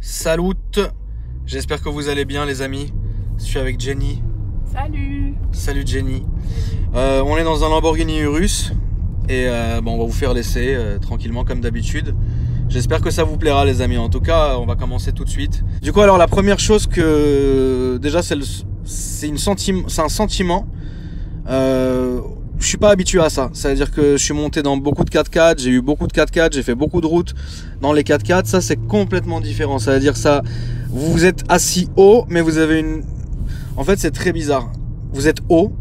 Salut, j'espère que vous allez bien les amis. Je suis avec Jenny. Salut. Salut Jenny. On est dans un Lamborghini Urus et bon, on va vous faire l'essai tranquillement comme d'habitude. J'espère que ça vous plaira les amis. En tout cas, on va commencer tout de suite. Du coup, alors la première chose que déjà c'est un sentiment. Je suis pas habitué à ça. Ça veut dire que je suis monté dans beaucoup de 4x4, j'ai eu beaucoup de 4x4, j'ai fait beaucoup de routes dans les 4x4. Ça, c'est complètement différent. Ça veut dire ça, vous êtes assis haut, mais vous avez une... En fait, c'est très bizarre. Vous êtes haut,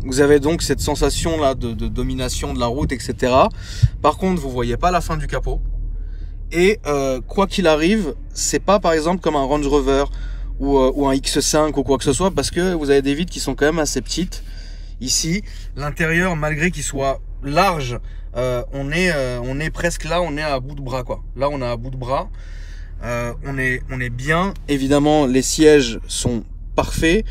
vous avez donc cette sensation-là de domination de la route, etc. Par contre, vous voyez pas la fin du capot. Et quoi qu'il arrive, c'est pas par exemple comme un Range Rover ou un X5 ou quoi que ce soit, parce que vous avez des vitres qui sont quand même assez petites. Ici, l'intérieur, malgré qu'il soit large, on est presque là, on est à bout de bras quoi. Là, on est à bout de bras. On est bien. Évidemment, les sièges sont parfaits.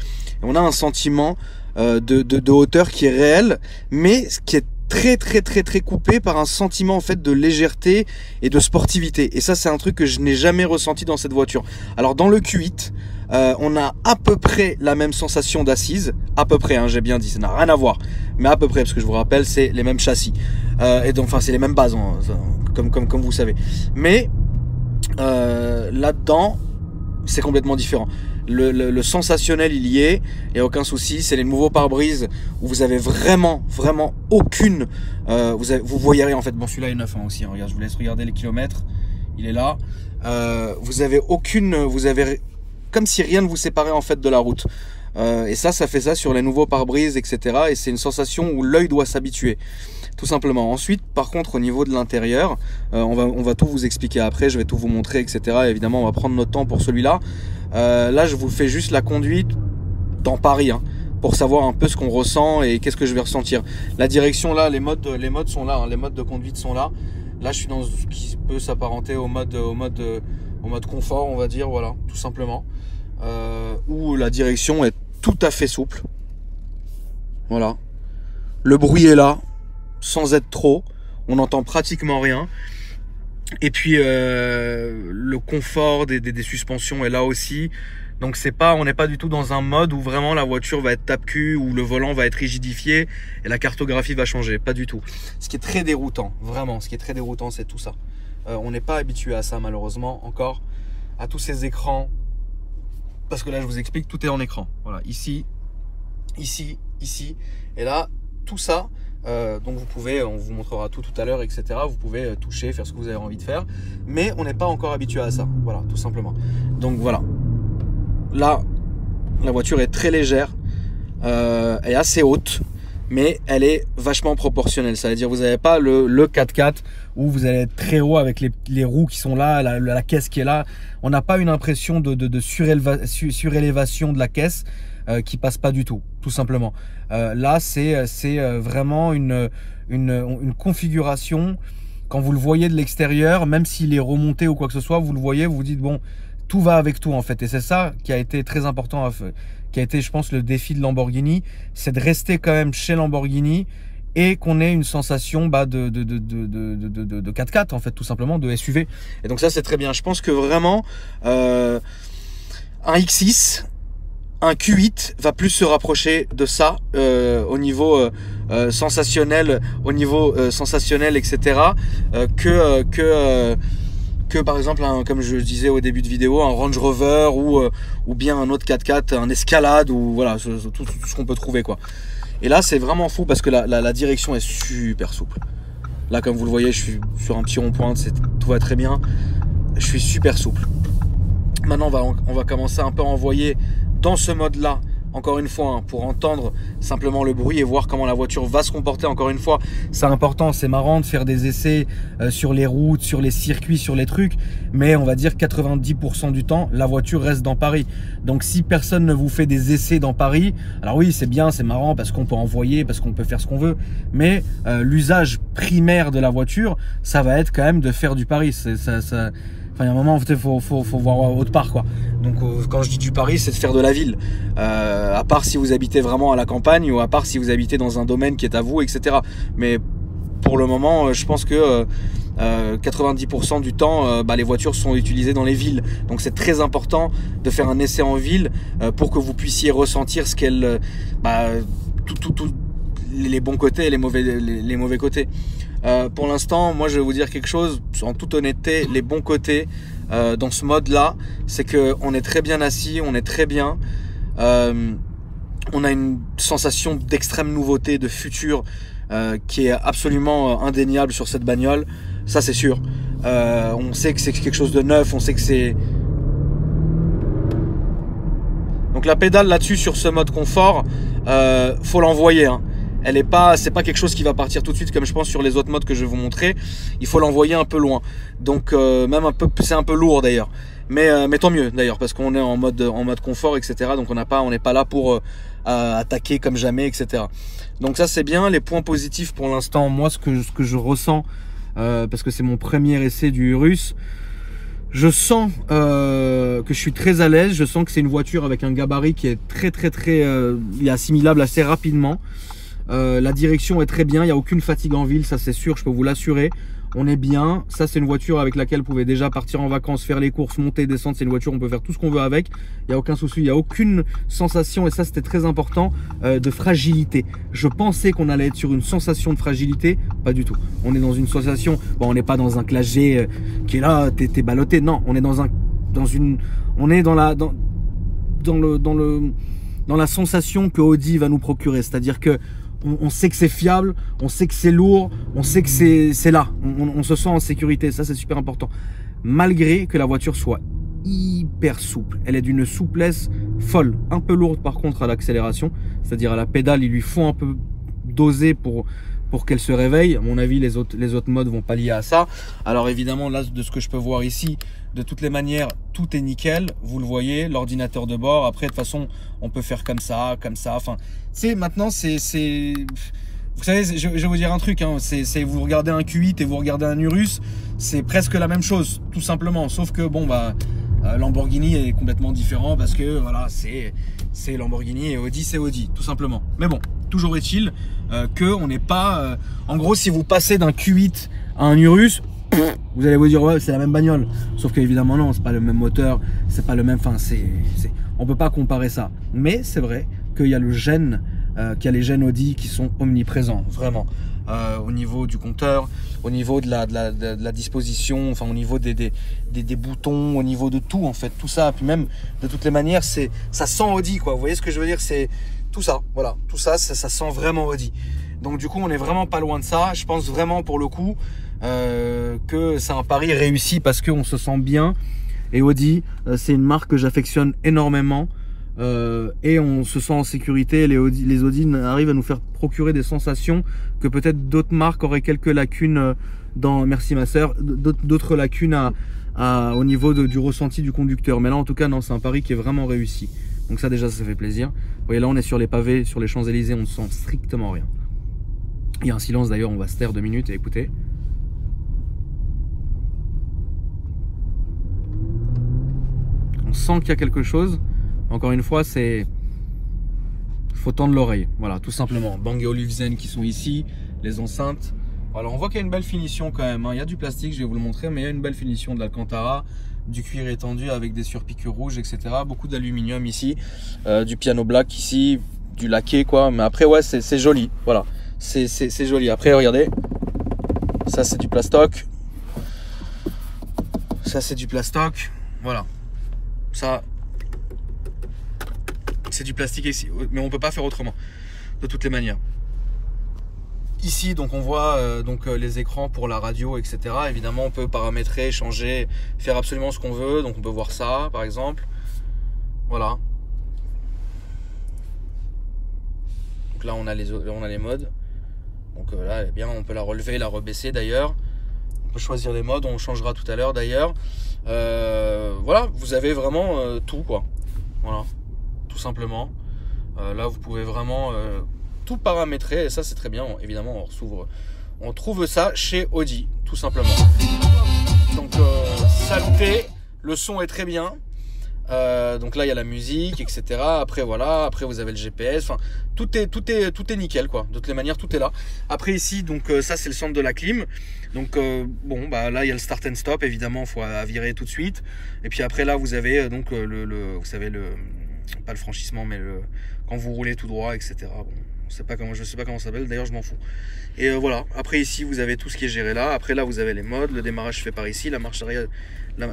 On a un sentiment de hauteur qui est réel, mais qui est très coupé par un sentiment en fait de légèreté et de sportivité. Et ça, c'est un truc que je n'ai jamais ressenti dans cette voiture. Alors dans le Q8, on a à peu près la même sensation d'assise, à peu près, hein, j'ai bien dit, ça n'a rien à voir, mais à peu près, parce que je vous rappelle, c'est les mêmes châssis, et donc, enfin, c'est les mêmes bases, hein, comme vous savez. Mais là-dedans, c'est complètement différent. Le sensationnel, il y est, et aucun souci. C'est les nouveaux pare-brise où vous avez vraiment aucune. Vous voyez rien en fait. Bon, celui-là est neuf hein, aussi. Hein, regarde, je vous laisse regarder les kilomètres. Il est là. Vous avez aucune. Vous avez comme si rien ne vous séparait en fait de la route. Et ça fait ça sur les nouveaux pare-brise, etc. Et c'est une sensation où l'œil doit s'habituer. Tout simplement. Ensuite, par contre, au niveau de l'intérieur, on va tout vous expliquer après. Je vais tout vous montrer, etc. Et évidemment, on va prendre notre temps pour celui-là. Là, je vous fais juste la conduite dans Paris, hein, pour savoir un peu ce qu'on ressent et qu'est-ce que je vais ressentir. La direction, là, les modes sont là, hein, les modes de conduite sont là. Là, je suis dans ce qui peut s'apparenter au mode confort, on va dire, voilà, tout simplement. Où la direction est tout à fait souple. Voilà. Le bruit est là, sans être trop. On n'entend pratiquement rien. Et puis le confort des suspensions est là aussi. Donc on n'est pas du tout dans un mode où vraiment la voiture va être tape-cul, où le volant va être rigidifié et la cartographie va changer. Pas du tout. Ce qui est très déroutant, vraiment, ce qui est très déroutant, c'est tout ça. On n'est pas habitué à ça malheureusement encore, à tous ces écrans. Parce que là je vous explique, tout est en écran. Voilà, ici, et là, tout ça. Donc vous pouvez, on vous montrera tout à l'heure, etc. Vous pouvez toucher, faire ce que vous avez envie de faire, mais on n'est pas encore habitué à ça. Voilà, tout simplement. Donc voilà. Là, la voiture est très légère, elle est assez haute, mais elle est vachement proportionnelle. Ça veut dire vous n'avez pas le 4x4 où vous allez être très haut avec les roues qui sont là, la caisse qui est là. On n'a pas une impression de surélévation de la caisse. Qui passe pas du tout simplement. Là, c'est vraiment une configuration. Quand vous le voyez de l'extérieur, même s'il est remonté ou quoi que ce soit, vous le voyez, vous vous dites bon, tout va avec tout en fait. Et c'est ça qui a été très important, qui a été, je pense, le défi de Lamborghini, c'est de rester quand même chez Lamborghini et qu'on ait une sensation de 4x4 en fait, tout simplement, de SUV. Et donc ça, c'est très bien. Je pense que vraiment un X6, un Q8 va plus se rapprocher de ça au niveau sensationnel, etc. Que par exemple, comme je disais au début de vidéo, un Range Rover ou bien un autre 4x4, un Escalade ou voilà, tout ce qu'on peut trouver quoi. Et là, c'est vraiment fou parce que la direction est super souple. Là, comme vous le voyez, je suis sur un petit rond-point, tout va très bien. Je suis super souple. Maintenant, on va commencer un peu à envoyer dans ce mode-là, encore une fois, hein, pour entendre simplement le bruit et voir comment la voiture va se comporter. Encore une fois, c'est important, c'est marrant de faire des essais sur les routes, sur les circuits, sur les trucs, mais on va dire 90% du temps, la voiture reste dans Paris. Donc si personne ne vous fait des essais dans Paris, alors oui, c'est bien, c'est marrant parce qu'on peut envoyer, parce qu'on peut faire ce qu'on veut, mais l'usage primaire de la voiture, ça va être quand même de faire du Paris. Enfin, il y a un moment, il faut voir autre part, quoi. Donc, quand je dis du Paris, c'est de faire de la ville. À part si vous habitez vraiment à la campagne ou à part si vous habitez dans un domaine qui est à vous, etc. Mais pour le moment, je pense que 90% du temps, les voitures sont utilisées dans les villes. Donc c'est très important de faire un essai en ville pour que vous puissiez ressentir ce qu'elle, les bons côtés et les mauvais côtés. Pour l'instant, moi je vais vous dire quelque chose, en toute honnêteté, les bons côtés dans ce mode là, c'est que on est très bien assis, on est très bien, on a une sensation d'extrême nouveauté, de futur qui est absolument indéniable sur cette bagnole, ça c'est sûr. On sait que c'est quelque chose de neuf, on sait que c'est... Donc la pédale là-dessus sur ce mode confort, faut l'envoyer, hein. Elle est pas, c'est pas quelque chose qui va partir tout de suite comme je pense sur les autres modes que je vais vous montrer. Il faut l'envoyer un peu loin. Donc même un peu, c'est un peu lourd d'ailleurs. Mais tant mieux d'ailleurs parce qu'on est en mode confort, etc. Donc on n'est pas là pour attaquer comme jamais, etc. Donc ça c'est bien. Les points positifs pour l'instant, moi ce que je ressens, parce que c'est mon premier essai du Urus, je sens que je suis très à l'aise. Je sens que c'est une voiture avec un gabarit qui est très assimilable assez rapidement. La direction est très bien, il n'y a aucune fatigue en ville, ça c'est sûr, je peux vous l'assurer. On est bien, ça c'est une voiture avec laquelle vous pouvez déjà partir en vacances, faire les courses, monter, descendre, c'est une voiture, on peut faire tout ce qu'on veut avec. Il n'y a aucun souci, il n'y a aucune sensation, et ça c'était très important, de fragilité. Je pensais qu'on allait être sur une sensation de fragilité, pas du tout. On est dans une sensation, bon on n'est pas dans un Classe G qui est là, t'es ballotté, non, on est dans la sensation que Audi va nous procurer, c'est-à-dire que on sait que c'est fiable, on sait que c'est lourd, on sait que c'est là, on se sent en sécurité, ça c'est super important. Malgré que la voiture soit hyper souple, elle est d'une souplesse folle, un peu lourde par contre à l'accélération, c'est-à-dire à la pédale, il lui faut un peu doser pour qu'elle se réveille. À mon avis, les autres modes vont pallier à ça. Alors évidemment, là, de ce que je peux voir ici, de toutes les manières, tout est nickel. Vous le voyez, l'ordinateur de bord. Après, de toute façon, on peut faire comme ça. Enfin, maintenant, vous savez, je vais vous dire un truc. Hein, vous regardez un Q8 et vous regardez un Urus, c'est presque la même chose, tout simplement. Sauf que bon, Lamborghini est complètement différent parce que voilà, c'est Lamborghini et Audi, c'est Audi, tout simplement. Mais bon, toujours est-il que on n'est pas... en gros, si vous passez d'un Q8 à un Urus, vous allez vous dire ouais, c'est la même bagnole. Sauf qu'évidemment non, c'est pas le même moteur, c'est pas le même... Enfin, on peut pas comparer ça. Mais c'est vrai qu'il y a le gène, qu'il y a les gènes Audi qui sont omniprésents, vraiment. Au niveau du compteur, au niveau de la disposition, enfin au niveau des boutons, au niveau de tout en fait, tout ça. Puis même de toutes les manières, ça sent Audi quoi. Vous voyez ce que je veux dire? C'est tout ça, voilà, tout ça, ça sent vraiment Audi. Donc du coup, on est vraiment pas loin de ça. Je pense vraiment pour le coup que c'est un pari réussi parce qu'on se sent bien. Et Audi, c'est une marque que j'affectionne énormément. Et on se sent en sécurité. Les Audi arrivent à nous faire procurer des sensations que peut-être d'autres marques auraient quelques lacunes dans, merci ma soeur, d'autres lacunes au niveau du ressenti du conducteur. Mais là en tout cas non, c'est un pari qui est vraiment réussi. Donc ça déjà ça fait plaisir. Vous voyez là on est sur les pavés, sur les Champs-Élysées, on ne sent strictement rien. Il y a un silence d'ailleurs, on va se taire 2 minutes et écoutez. On sent qu'il y a quelque chose. Encore une fois, faut tendre l'oreille, voilà, tout simplement. Bang & Olufsen qui sont ici, les enceintes. Alors on voit qu'il y a une belle finition quand même, hein. Il y a du plastique, je vais vous le montrer, mais il y a une belle finition de l'Alcantara, du cuir étendu avec des surpiqûres rouges, etc. Beaucoup d'aluminium ici, du piano black ici, du laqué quoi. Mais après ouais, c'est joli, voilà, c'est joli. Après regardez, ça c'est du plastoc, ça c'est du plastoc, voilà, ça c'est du plastique ici, mais on peut pas faire autrement de toutes les manières. Ici donc on voit les écrans pour la radio, etc. Évidemment on peut paramétrer, changer, faire absolument ce qu'on veut. Donc on peut voir ça par exemple, voilà. Donc là on a les modes. Donc là eh bien on peut la relever, la rebaisser d'ailleurs. On peut choisir les modes, on changera tout à l'heure d'ailleurs. Voilà, vous avez vraiment tout quoi, voilà, tout simplement. Là vous pouvez vraiment tout paramétrer et ça c'est très bien. Évidemment on trouve ça chez Audi tout simplement. Donc saluté, le son est très bien. Donc là il y a la musique, etc. Après voilà, après vous avez le GPS. Enfin, tout est nickel quoi. De toutes les manières, tout est là. Après ici, donc ça c'est le centre de la clim. Donc bon, bah là il y a le start and stop. Évidemment, faut virer tout de suite. Et puis après là, vous avez donc vous savez pas le franchissement, mais quand vous roulez tout droit, etc. Bon, je sais pas comment ça s'appelle. D'ailleurs, je m'en fous. Et voilà. Après ici, vous avez tout ce qui est géré là. Après là, vous avez les modes. Le démarrage fait par ici. La marche arrière.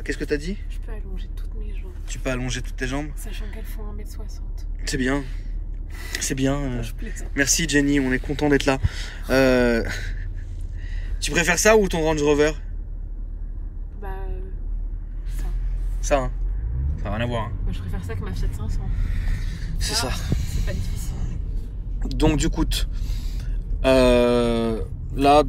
Qu'est-ce que t'as dit? Je peux allonger toutes mes jambes. Tu peux allonger toutes tes jambes? Sachant qu'elles font 1m60. C'est bien. C'est bien. Je plaisante. Merci Jenny, on est content d'être là. Tu préfères ça ou ton Range Rover? Bah, ça. Ça, hein. Ça n'a rien à voir. Hein. Moi, je préfère ça que ma Fiat 500. C'est ça. C'est pas difficile. Donc du coup, là,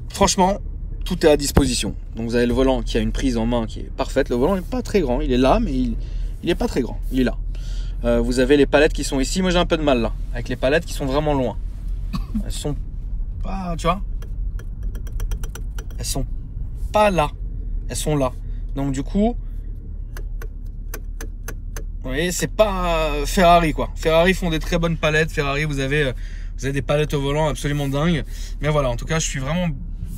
franchement, tout est à disposition. Donc vous avez le volant qui a une prise en main qui est parfaite. Le volant n'est pas très grand, il est là, mais il n'est pas très grand. Il est là. Vous avez les palettes qui sont ici. Moi j'ai un peu de mal là, avec les palettes qui sont vraiment loin. Elles sont pas, tu vois, elles sont pas là. Elles sont là. Donc du coup, vous voyez, c'est pas Ferrari quoi. Ferrari font des très bonnes palettes. Ferrari, vous avez des palettes au volant absolument dingues. Mais voilà, en tout cas, je suis vraiment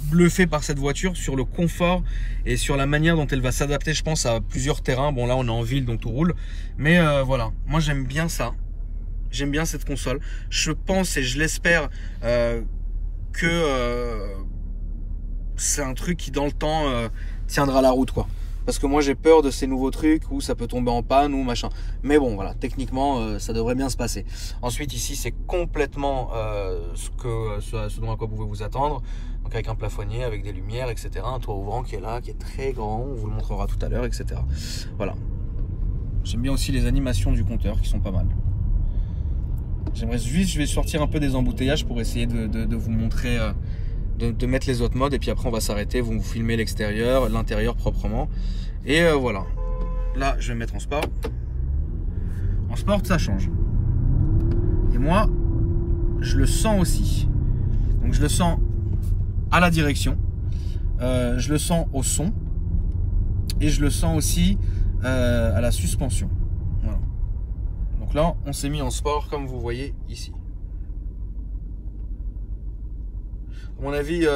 bluffé par cette voiture, sur le confort et sur la manière dont elle va s'adapter, je pense, à plusieurs terrains. Bon là on est en ville donc tout roule, mais voilà, moi j'aime bien ça, j'aime bien cette console. Je pense et je l'espère que c'est un truc qui dans le temps tiendra la route quoi, parce que moi j'ai peur de ces nouveaux trucs où ça peut tomber en panne ou machin, mais bon voilà, techniquement ça devrait bien se passer. Ensuite ici c'est complètement ce dont à quoi vous pouvez vous attendre. Donc avec un plafonnier, avec des lumières, etc. Un toit ouvrant qui est là, qui est très grand, on vous le montrera tout à l'heure, etc. Voilà. J'aime bien aussi les animations du compteur qui sont pas mal. J'aimerais juste, je vais sortir un peu des embouteillages pour essayer de vous montrer, de mettre les autres modes. Et puis après on va s'arrêter, vous filmez l'extérieur, l'intérieur proprement. Et voilà. Là je vais me mettre en sport. En sport ça change. Et moi, je le sens aussi. Donc je le sens à la direction, je le sens au son et je le sens aussi à la suspension. Voilà. Donc là on s'est mis en sport comme vous voyez ici. À mon avis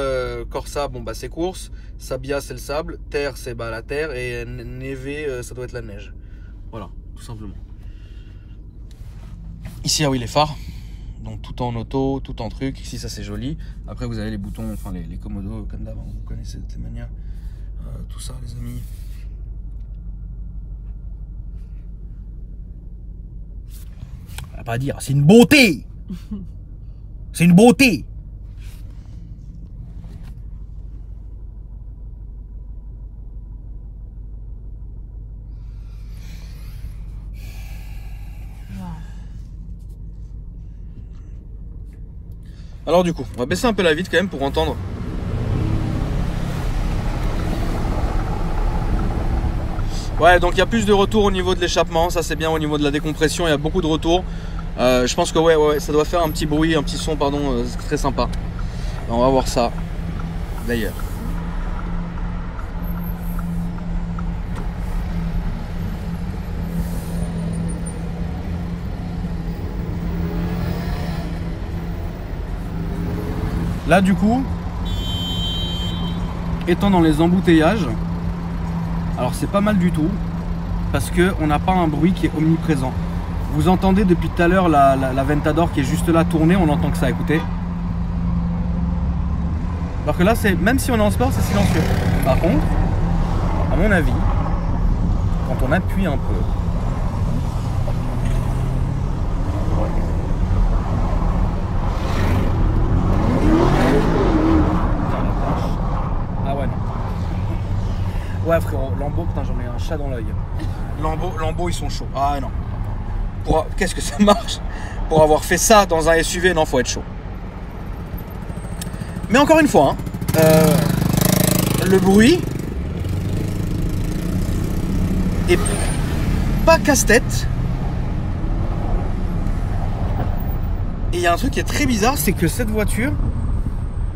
Corsa bon bah c'est course, Sabia c'est le sable, terre c'est bah la terre et Neve ça doit être la neige. Voilà, tout simplement. Ici ah oui les phares. Donc tout en auto, tout en truc. Ici ça c'est joli. Après vous avez les boutons, enfin les commodos comme d'avant. Vous connaissez de cette manière. Tout ça les amis. On va pas dire, c'est une beauté. C'est une beauté. Alors du coup, on va baisser un peu la vitre quand même pour entendre. Ouais, donc il y a plus de retours au niveau de l'échappement, ça c'est bien. Au niveau de la décompression, il y a beaucoup de retours. Je pense que ouais, ça doit faire un petit bruit, un petit son, pardon, très sympa. On va voir ça d'ailleurs. Là du coup, étant dans les embouteillages, alors c'est pas mal du tout parce que on n'a pas un bruit qui est omniprésent. Vous entendez depuis tout à l'heure la Ventador qui est juste là tourner, on entend que ça, écoutez. Alors que là, même si on est en sport, c'est silencieux. Par contre, à mon avis, quand on appuie un peu, ouais frérot, Lambo, putain j'en ai un chat dans l'œil. Lambo ils sont chauds. Ah non. Qu'est-ce que ça marche? Pour avoir fait ça dans un SUV, non, faut être chaud. Mais encore une fois, hein, le bruit est pas casse-tête. Et il y a un truc qui est très bizarre, c'est que cette voiture,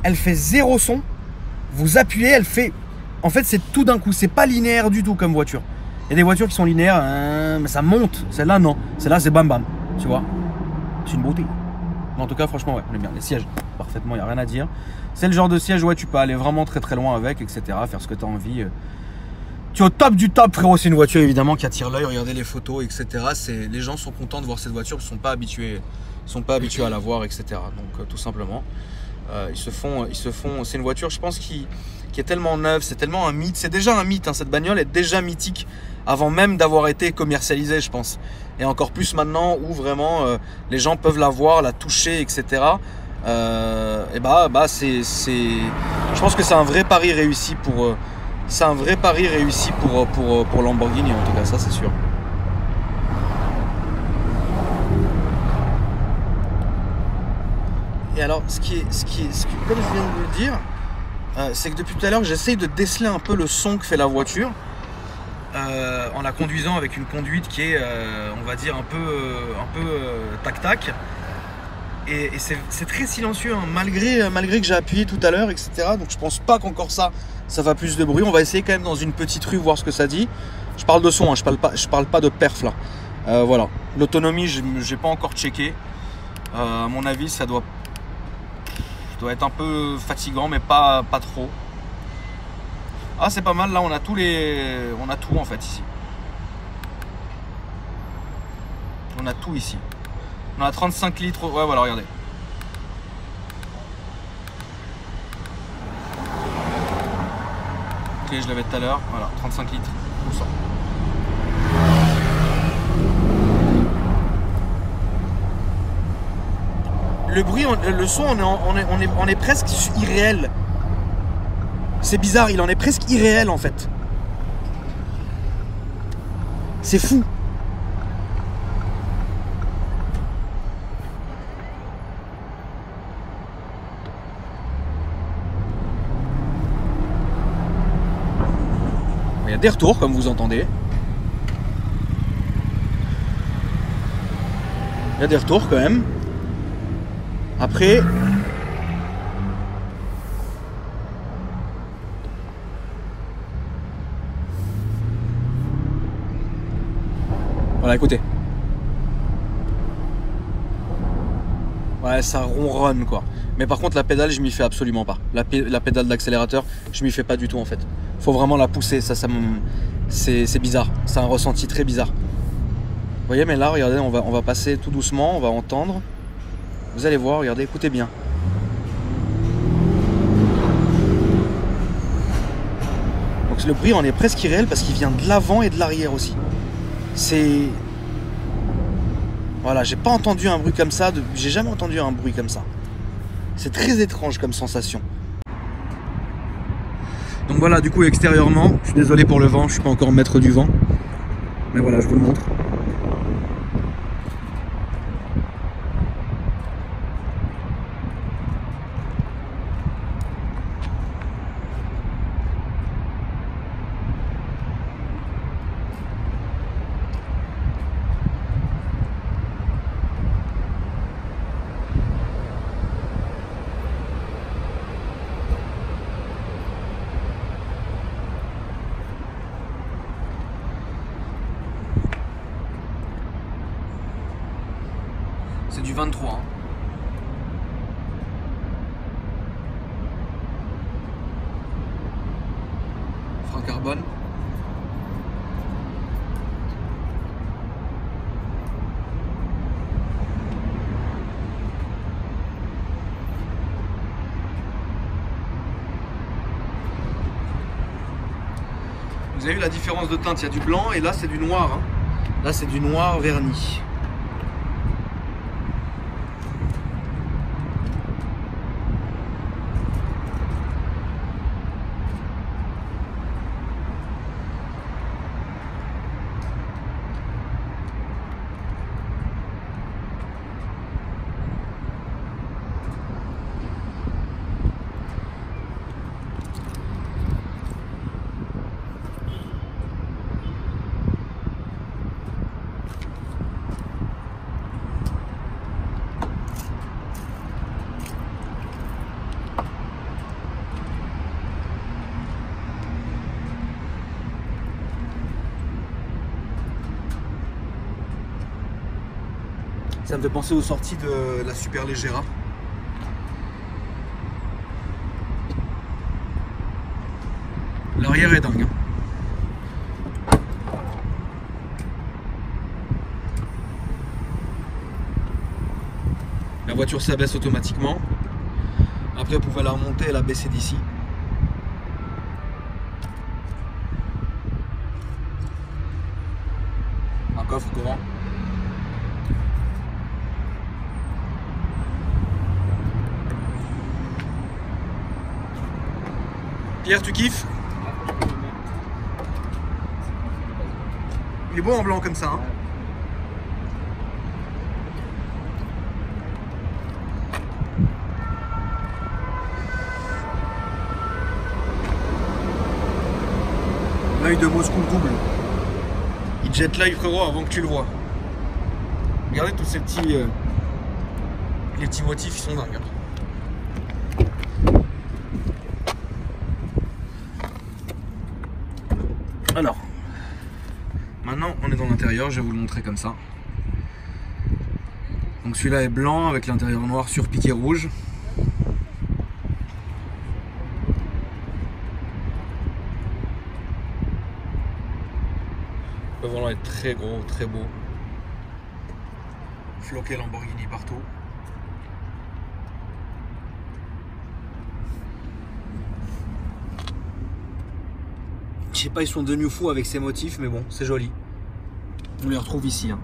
elle fait zéro son. Vous appuyez, elle fait... En fait, c'est tout d'un coup, c'est pas linéaire du tout comme voiture. Il y a des voitures qui sont linéaires, mais ça monte. Celle-là, non. Celle-là, c'est bam bam. Tu vois, c'est une beauté. Mais en tout cas, franchement, ouais, on est bien. Les sièges, parfaitement, il n'y a rien à dire. C'est le genre de siège, ouais, tu peux aller vraiment très très loin avec, etc. Faire ce que tu as envie. Tu es au top du top, frérot. C'est une voiture évidemment qui attire l'œil. Regardez les photos, etc. Les gens sont contents de voir cette voiture, ils ne sont pas habitués à la voir, etc. Donc tout simplement, ils se font. C'est une voiture, je pense, qui est tellement neuve, c'est tellement un mythe. C'est déjà un mythe, hein. Cette bagnole est déjà mythique avant même d'avoir été commercialisée, je pense. Et encore plus maintenant où vraiment les gens peuvent la voir, la toucher, etc. Et je pense que c'est un vrai pari réussi pour. C'est un vrai pari réussi pour Lamborghini, en tout cas, ça c'est sûr. Et alors, ce que, comme je viens de le dire, c'est que depuis tout à l'heure, j'essaye de déceler un peu le son que fait la voiture en la conduisant avec une conduite qui est, on va dire, un peu tac-tac. Et c'est très silencieux, hein, malgré que j'ai appuyé tout à l'heure, etc. Donc je pense pas qu'encore ça va plus de bruit. On va essayer quand même dans une petite rue voir ce que ça dit. Je parle de son, hein, je parle pas de perf là. Voilà. L'autonomie, j'ai pas encore checké. À mon avis, ça doit être un peu fatigant, mais pas trop. Ah, c'est pas mal. Là, on a tout en fait ici. On a tout ici. On a 35 litres. Ouais, voilà, regardez. Ok, je l'avais tout à l'heure. Voilà, 35 litres. Tout ça. Le bruit, le son, on est presque irréel. C'est bizarre, il en est presque irréel en fait. C'est fou. Il y a des retours, comme vous entendez. Il y a des retours quand même. Après, voilà, écoutez. Ouais, ça ronronne quoi. Mais par contre, la pédale, je m'y fais absolument pas. La pédale d'accélérateur, je m'y fais pas du tout en fait. Faut vraiment la pousser, c'est bizarre. C'est un ressenti très bizarre. Vous voyez, mais là, regardez, on va passer tout doucement, on va entendre. Vous allez voir, regardez, écoutez bien. Donc le bruit en est presque irréel parce qu'il vient de l'avant et de l'arrière aussi. C'est... Voilà, j'ai pas entendu un bruit comme ça, j'ai jamais entendu un bruit comme ça. C'est très étrange comme sensation. Donc voilà, du coup extérieurement, je suis désolé pour le vent, je suis pas encore maître du vent. Mais voilà, je vous le montre. C'est du 23. Hein. Frein carbone. Vous avez vu la différence de teinte, il y a du blanc et là c'est du noir. Hein. Là c'est du noir verni. Ça me fait penser aux sorties de la Superleggera. L'arrière est dingue. La voiture s'abaisse automatiquement. Après, vous pouvez la remonter et la baisser d'ici. Un coffre grand. Pierre, tu kiffes? Il est beau en blanc comme ça. Hein. L'œil de Moscou double. Il te jette l'œil, frérot, avant que tu le vois. Regardez tous ces petits... les petits motifs, ils sont dingues. Alors, maintenant on est dans l'intérieur, je vais vous le montrer comme ça. Donc celui-là est blanc avec l'intérieur noir surpiqué rouge. Le volant est très gros, très beau. Floqué Lamborghini partout. Je sais pas, ils sont devenus fous avec ces motifs, mais bon, c'est joli. On les retrouve ici. Hein.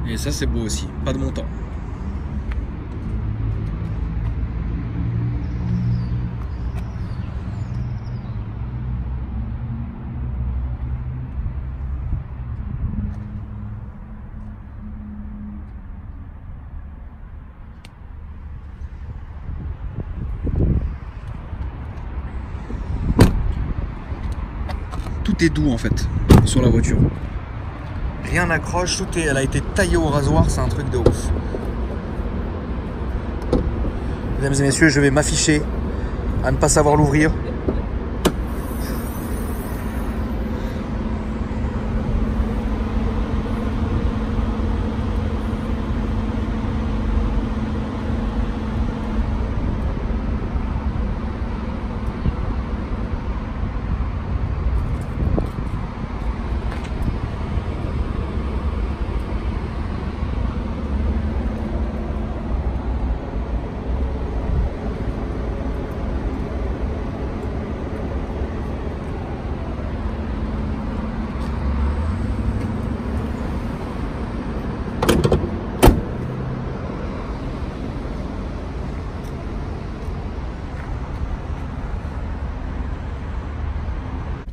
Et ça, c'est beau aussi. Pas de montant. Tout est doux en fait sur la voiture. Rien n'accroche, tout est, elle a été taillée au rasoir, c'est un truc de ouf. Mesdames et messieurs, je vais m'afficher à ne pas savoir l'ouvrir.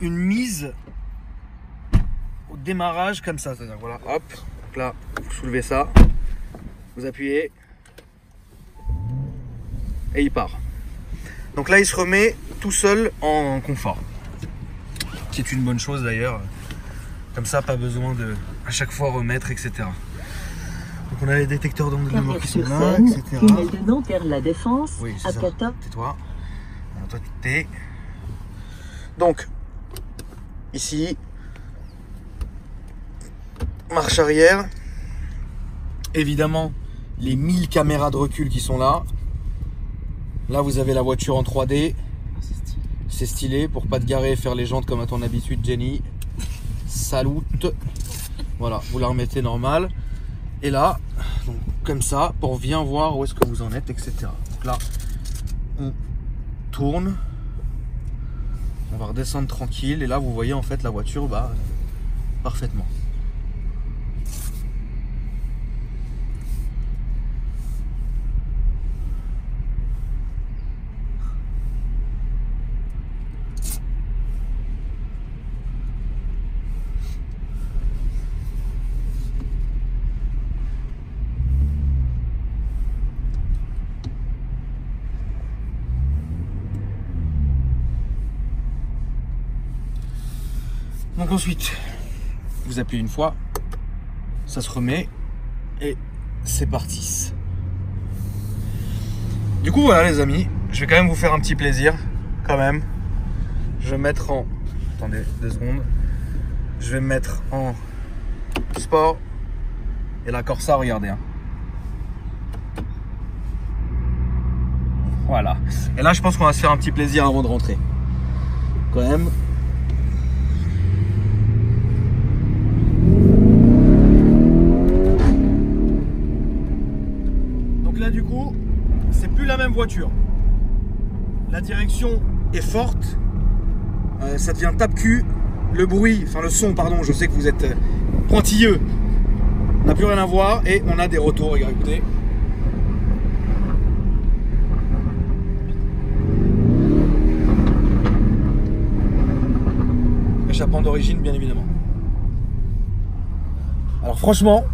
Une mise au démarrage comme ça, c'est-à-dire voilà, hop, donc là vous soulevez ça, vous appuyez et il part. Donc là il se remet tout seul en confort, qui est une bonne chose d'ailleurs, comme ça pas besoin de à chaque fois remettre, etc. Donc on a les détecteurs d'angle de mort qui sont là, etc. Tunnel de Nanterre-La Défense, oui, à ça. 14. Tais-toi. Alors, toi tu t'es. Donc ici, marche arrière, évidemment les 1000 caméras de recul qui sont là. Là vous avez la voiture en 3D, c'est stylé pour pas te garer et faire les jantes comme à ton habitude Jenny. Salut. Voilà, vous la remettez normale. Et là, donc, comme ça, pour bien voir où est-ce que vous en êtes, etc. Donc là, on tourne. On va redescendre tranquille et là vous voyez en fait la voiture parfaitement. Donc ensuite, vous appuyez une fois, ça se remet et c'est parti. Du coup voilà les amis, je vais quand même vous faire un petit plaisir, quand même. Je vais me mettre en... Attendez, 2 secondes. Je vais me mettre en sport. Et la Corsa, regardez. Hein. Voilà. Et là, je pense qu'on va se faire un petit plaisir avant de rentrer. Quand même. Donc là, du coup, c'est plus la même voiture. La direction est forte. Ça devient tape-cul. Le bruit, enfin le son, pardon, je sais que vous êtes pointilleux. On n'a plus rien à voir et on a des retours, regardez, écoutez. Échappement d'origine, bien évidemment. Alors franchement,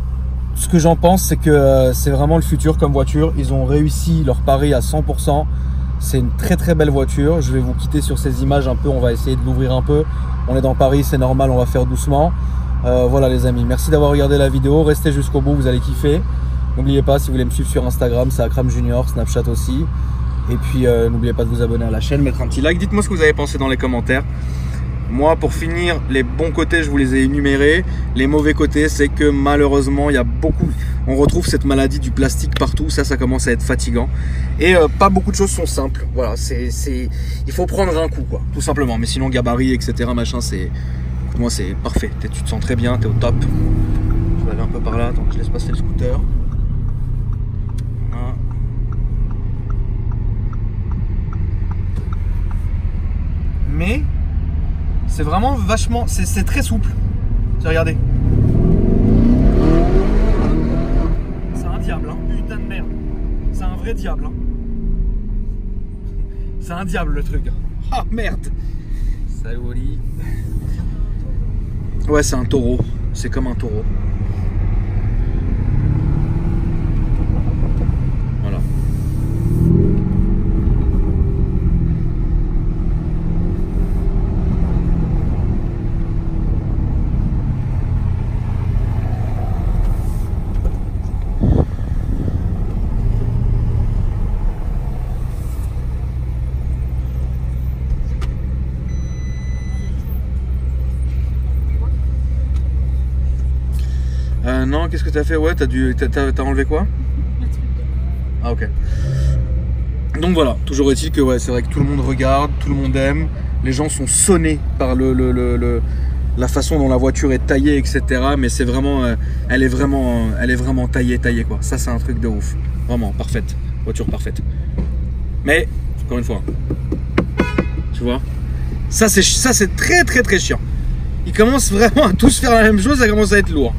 ce que j'en pense, c'est que c'est vraiment le futur comme voiture. Ils ont réussi leur pari à 100%. C'est une très très belle voiture. Je vais vous quitter sur ces images un peu. On va essayer de l'ouvrir un peu. On est dans Paris, c'est normal, on va faire doucement. Voilà les amis, merci d'avoir regardé la vidéo. Restez jusqu'au bout, vous allez kiffer. N'oubliez pas, si vous voulez me suivre sur Instagram, c'est Akram Junior, Snapchat aussi. Et puis n'oubliez pas de vous abonner à la chaîne, mettre un petit like. Dites-moi ce que vous avez pensé dans les commentaires. Moi, pour finir, les bons côtés, je vous les ai énumérés. Les mauvais côtés, c'est que malheureusement, il y a beaucoup... On retrouve cette maladie du plastique partout. Ça commence à être fatigant. Et pas beaucoup de choses sont simples. Voilà, il faut prendre un coup, quoi, tout simplement. Mais sinon, gabarit, etc., machin, c'est... Moi, c'est parfait. Tu te sens très bien, tu es au top. Je vais aller un peu par là. Attends, je laisse passer le scooter. Voilà. Mais... c'est vraiment vachement, c'est très souple. Regardez. C'est un diable, hein. Putain de merde. C'est un vrai diable, hein. C'est un diable le truc. Ah merde. Salut Oli. Ouais, c'est un taureau. C'est comme un taureau. Voilà. Non, qu'est-ce que t'as fait? Ouais, t'as enlevé quoi? Ah ok. Donc voilà, toujours est-il que ouais, c'est vrai que tout le monde regarde, tout le monde aime, les gens sont sonnés par la façon dont la voiture est taillée, etc. Mais c'est vraiment, elle est vraiment taillée quoi. Ça c'est un truc de ouf, vraiment parfaite, voiture parfaite. Mais encore une fois, tu vois, ça c'est très chiant. Ils commencent vraiment à tous faire la même chose, ça commence à être lourd.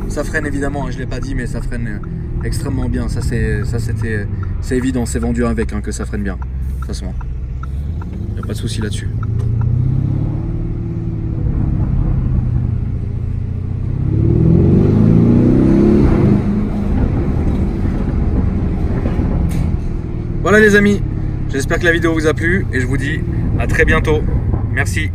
Ça freine évidemment, je ne l'ai pas dit, mais ça freine extrêmement bien. Ça c'est évident, c'est vendu avec, hein, que ça freine bien. De toute façon, il n'y a pas de souci là-dessus. Voilà les amis, j'espère que la vidéo vous a plu et je vous dis à très bientôt. Merci.